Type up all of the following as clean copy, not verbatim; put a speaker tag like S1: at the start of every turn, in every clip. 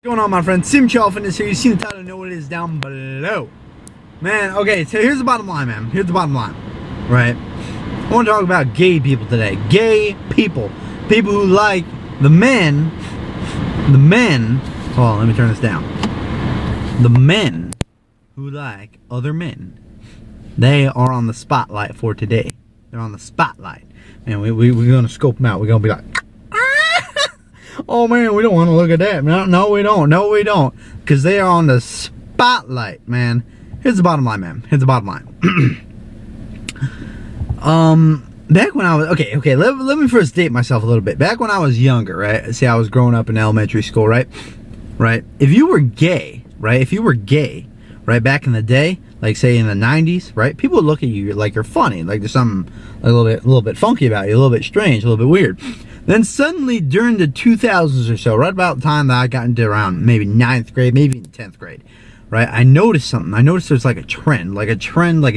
S1: What's going on, my friend? Simchal Fitness here. You see the title, know what it is down below. Man, okay, so here's the bottom line, man. Here's the bottom line, right? I want to talk about gay people today. Gay people. People who like the men, hold on, let me turn this down. The men who like other men. They are on the spotlight for today. They're on the spotlight. Man, we're going to scope them out. We're going to be like, oh man, we don't want to look at that. No, we don't. No, we don't. Because they are on the spotlight, man. Here's the bottom line, man. Here's the bottom line. Back when I was, okay, let me first date myself a little bit. Back when I was younger, right? See, I was growing up in elementary school, right? Right? If you were gay, right? If you were gay, right, back in the day, like say in the 90s, right? People would look at you like you're funny. Like there's something a little bit funky about you, a little bit strange, a little bit weird. Then suddenly during the 2000s or so, right about the time that I got into around maybe 9th grade, maybe even 10th grade, right? I noticed something. I noticed there's like a trend, like a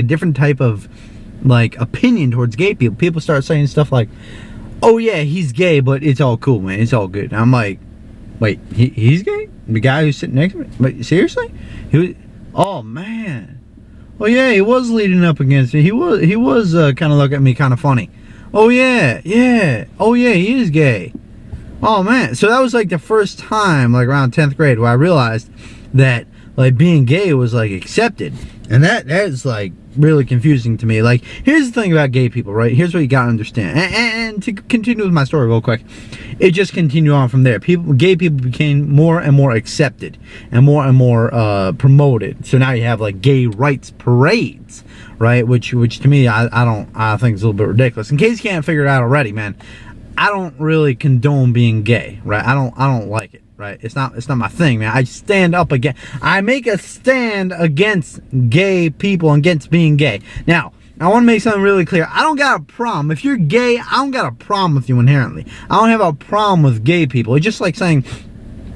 S1: different type of like opinion towards gay people. People start saying stuff like, oh yeah, he's gay, but it's all cool, man. It's all good. And I'm like, wait, he's gay? The guy who's sitting next to me? But seriously? Oh man. Oh yeah, he was leading up against me. He was kind of looking at me kind of funny. Oh yeah, oh yeah, he is gay. Oh man, so that was like the first time, like around 10th grade, where I realized that like being gay was like accepted, and that is like really confusing to me. Like, here's the thing about gay people, right? Here's what you gotta understand, and to continue with my story real quick, it just continued on from there. Gay people became more and more accepted, and more promoted. So now you have like gay rights parades, right? Which to me, I think is a little bit ridiculous. In case you can't figure it out already, man, I don't really condone being gay, right? I don't like it. Right, it's not my thing, man. I make a stand against gay people and against being gay. Now, I want to make something really clear. I don't got a problem. If you're gay, I don't got a problem with you inherently. I don't have a problem with gay people. It's just like saying,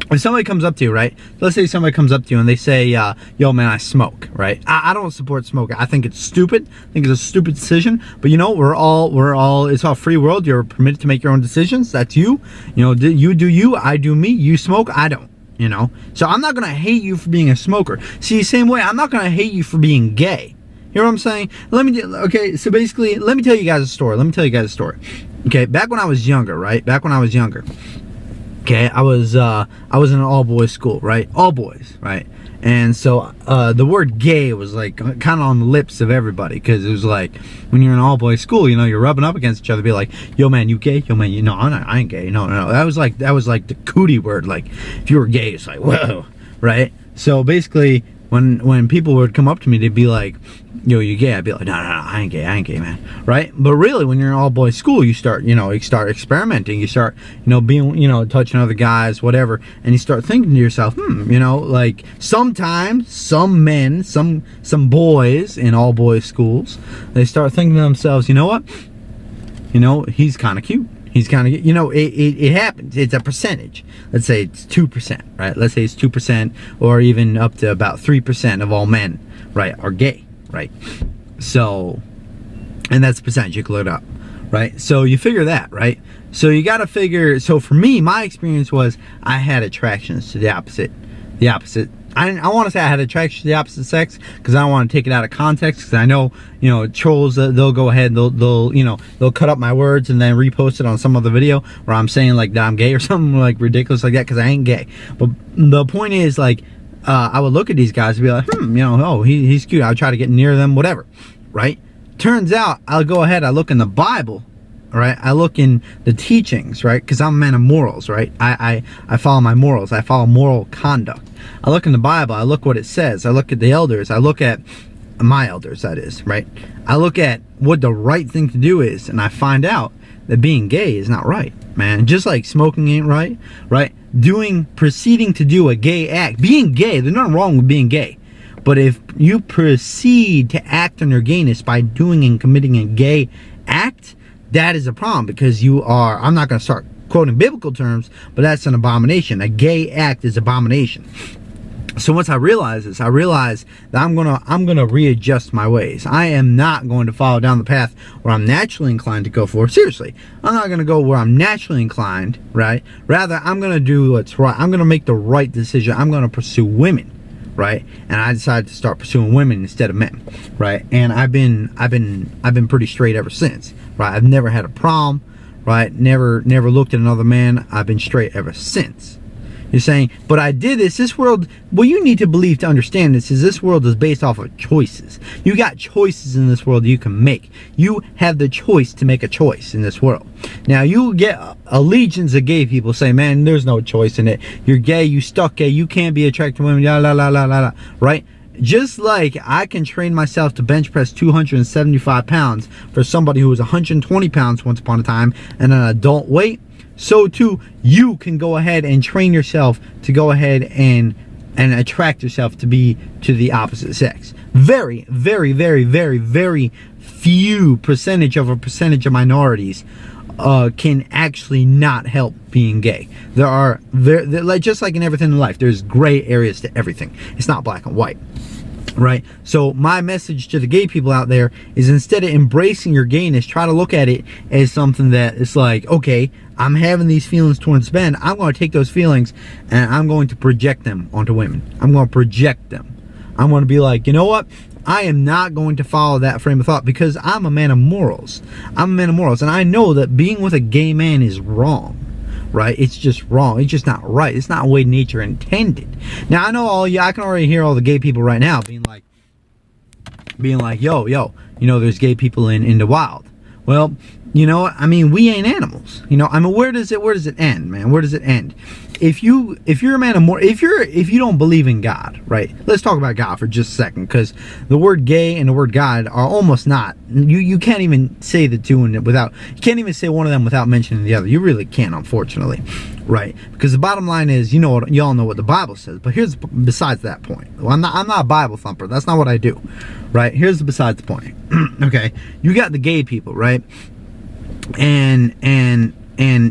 S1: if somebody comes up to you, right? Let's say somebody comes up to you and they say, yo, man, I smoke, right? I don't support smoking. I think it's stupid. I think it's a stupid decision. But you know, it's all free world. You're permitted to make your own decisions. That's you. You know, you do you, I do me. You smoke, I don't. You know? So I'm not going to hate you for being a smoker. See, same way, I'm not going to hate you for being gay. You know what I'm saying? Okay, so basically, let me tell you guys a story. Okay, back when I was younger, right? Okay, I was in an all-boys school, right? All boys, right? And so the word gay was like kind of on the lips of everybody, because it was like, when you're in an all-boys school, you know, you're rubbing up against each other, be like, yo man, you gay? Yo man, no, I ain't gay. No. That was like the cootie word. Like, if you were gay, it's like, whoa, right? So basically, when people would come up to me, they'd be like, yo, you gay? I'd be like, no, I ain't gay, man, right? But really, when you're in all boys school, you start experimenting, you start, being, touching other guys, whatever, and you start thinking to yourself, like, sometimes some men, some boys in all boys schools, they start thinking to themselves, you know what, he's kind of cute. He's kind of, it happens. It's a percentage. Let's say it's 2%, right? Let's say it's 2%, or even up to about 3% of all men, right, are gay, right? So, and that's the percentage. You can look it up, right? So you figure that, right? So you got to figure. So for me, my experience was I had attractions to the opposite. I want to say I had attraction to the opposite sex, because I don't want to take it out of context, because I know, trolls, they'll go ahead and they'll cut up my words and then repost it on some other video where I'm saying like that I'm gay or something like ridiculous like that, because I ain't gay. But the point is, like, I would look at these guys and be like, oh, he's cute. I'll try to get near them, whatever, right? Turns out, I'll go ahead, I look in the Bible, right? I look in the teachings, right? Because I'm a man of morals, right? I follow my morals. I follow moral conduct. I look in the Bible. I look what it says. I look at the elders. I look at my elders, that is, right? I look at what the right thing to do is, and I find out that being gay is not right, man. Just like smoking ain't right, right? Proceeding to do a gay act. Being gay, there's nothing wrong with being gay. But if you proceed to act on your gayness by doing and committing a gay act, that is a problem, because you are, I'm not going to start quoting biblical terms, but that's an abomination. A gay act is abomination. So once I realize this, I realize that I'm gonna readjust my ways. I am not going to follow down the path where I'm naturally inclined to go for. Seriously, I'm not gonna go where I'm naturally inclined, right? Rather, I'm gonna do what's right. I'm gonna make the right decision. I'm gonna pursue women, right? And I decided to start pursuing women instead of men, right? And I've been pretty straight ever since, right? I've never had a problem, right? Never looked at another man. I've been straight ever since. You're saying, but I did this. This world, what you need to believe to understand this is this world is based off of choices. You got choices in this world you can make. You have the choice to make a choice in this world. Now, you get a legions of gay people say, man, there's no choice in it. You're gay, you stuck gay, you can't be attracted to women, la la la la la, right? Just like I can train myself to bench press 275 pounds for somebody who was 120 pounds once upon a time and an adult weight, so too you can go ahead and train yourself to go ahead and attract yourself to be to the opposite sex. Very, very, very, very, very few percentage of minorities can actually not help being gay. Like just like in everything in life, there's gray areas to everything. It's not black and white. Right? So my message to the gay people out there is, instead of embracing your gayness, try to look at it as something that is like, okay, I'm having these feelings towards men. I'm going to take those feelings and I'm going to project them onto women. I'm going to project them. I'm going to be like, you know what? I am not going to follow that frame of thought because I'm a man of morals. I'm a man of morals, and I know that being with a gay man is wrong. Right? It's just wrong. It's just not right. It's not the way nature intended. Now, I know I can already hear all the gay people right now being like, yo, you know, there's gay people in the wild. Well, you know, I mean, we ain't animals. You know, I mean, where does it end, man? Where does it end? If you're a man of more, if you don't believe in God, right? Let's talk about God for just a second, because the word gay and the word God are almost not. You can't even say the two without. You can't even say one of them without mentioning the other. You really can't, unfortunately, right? Because the bottom line is, you all know what the Bible says. But here's besides that point. Well, I'm not a Bible thumper. That's not what I do, right? Here's besides the point. Okay, you got the gay people, right? And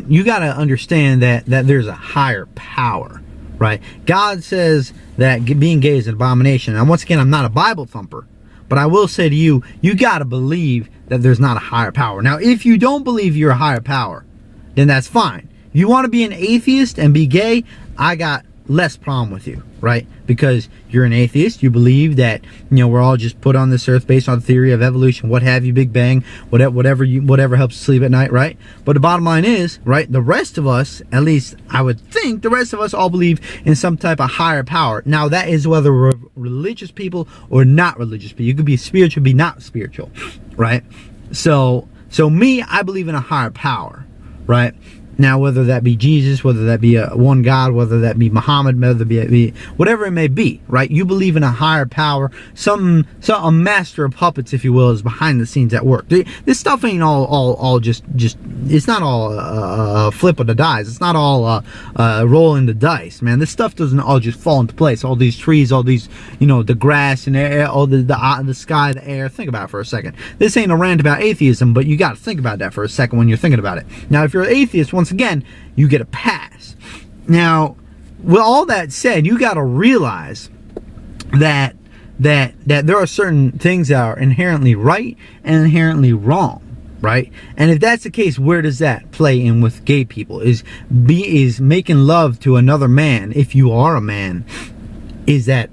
S1: you got to understand that there's a higher power, right? God says that being gay is an abomination. And once again, I'm not a Bible thumper, but I will say to you, you got to believe that there's not a higher power. Now, if you don't believe you're a higher power, then that's fine. If you want to be an atheist and be gay, I got less problem with you, right? Because you're an atheist, you believe that, you know, we're all just put on this earth based on the theory of evolution, what have you, Big Bang, whatever helps you sleep at night, right? But the bottom line is, right, the rest of us, at least I would think, the rest of us all believe in some type of higher power. Now, that is whether we're religious people or not religious people. You could be spiritual, be not spiritual, right? So me, I believe in a higher power, right? Now, whether that be Jesus, whether that be one God, whether that be Muhammad, whether that be whatever it may be, right? You believe in a higher power, a master of puppets, if you will, is behind the scenes at work. This stuff ain't all just it's not all a flip of the dice. It's not all rolling the dice, man. This stuff doesn't all just fall into place. All these trees, all these, you know, the grass and the air, all the sky, the air. Think about it for a second. This ain't a rant about atheism, but you got to think about that for a second when you're thinking about it. Now, if you're an atheist, once again, you get a pass. Now, with all that said, you got to realize that there are certain things that are inherently right and inherently wrong, right? And if that's the case, where does that play in with gay people? Is making love to another man, if you are a man, is that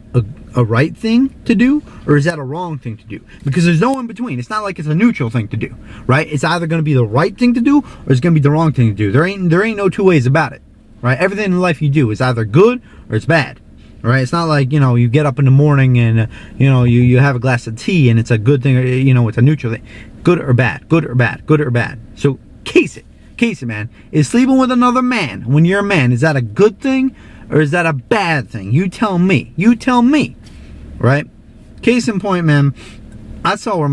S1: a right thing to do, or is that a wrong thing to do? Because there's no in between. It's not like it's a neutral thing to do, right? It's either going to be the right thing to do, or it's going to be the wrong thing to do. There ain't no two ways about it, right? Everything in life you do is either good or it's bad, right? It's not like, you know, you get up in the morning and you know, you have a glass of tea and it's a good thing, or, you know, it's a neutral thing. Good or bad, good or bad, good or bad. So case it, man. Is sleeping with another man when you're a man, is that a good thing or is that a bad thing? You tell me. Right? Case in point, man, I saw where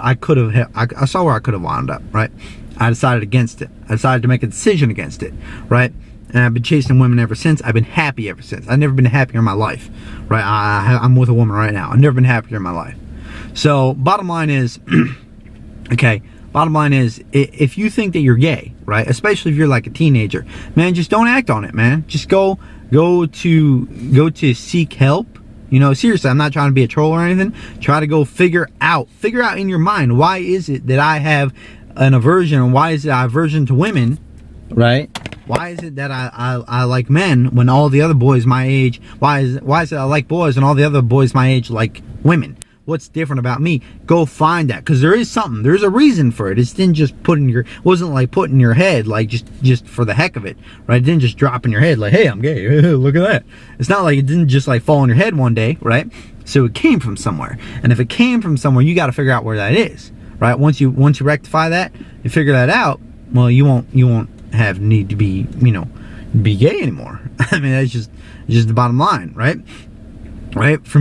S1: I could have wound up, right? I decided against it. I decided to make a decision against it, right? And I've been chasing women ever since. I've been happy ever since. I've never been happier in my life, right? I'm with a woman right now. I've never been happier in my life. So, bottom line is, okay, bottom line is, if you think that you're gay, right, especially if you're like a teenager, man, just don't act on it, man. Just go go to seek help. You know, seriously, I'm not trying to be a troll or anything. Try to go figure out in your mind, why is it that I have an aversion, why is it I aversion to women, right? Why is it that I like men when all the other boys my age, why is it I like boys and all the other boys my age like women? What's different about me? Go find that, because there is something. There's a reason for it. It didn't just wasn't like put in your head like just for the heck of it, right? It didn't just drop in your head like, hey, I'm gay. Look at that. It's not like it didn't just like fall in your head one day, right? So it came from somewhere, and if it came from somewhere, you got to figure out where that is, right? Once you rectify that, you figure that out. Well, you won't have need to be be gay anymore. I mean, that's just the bottom line, right? Right? For me.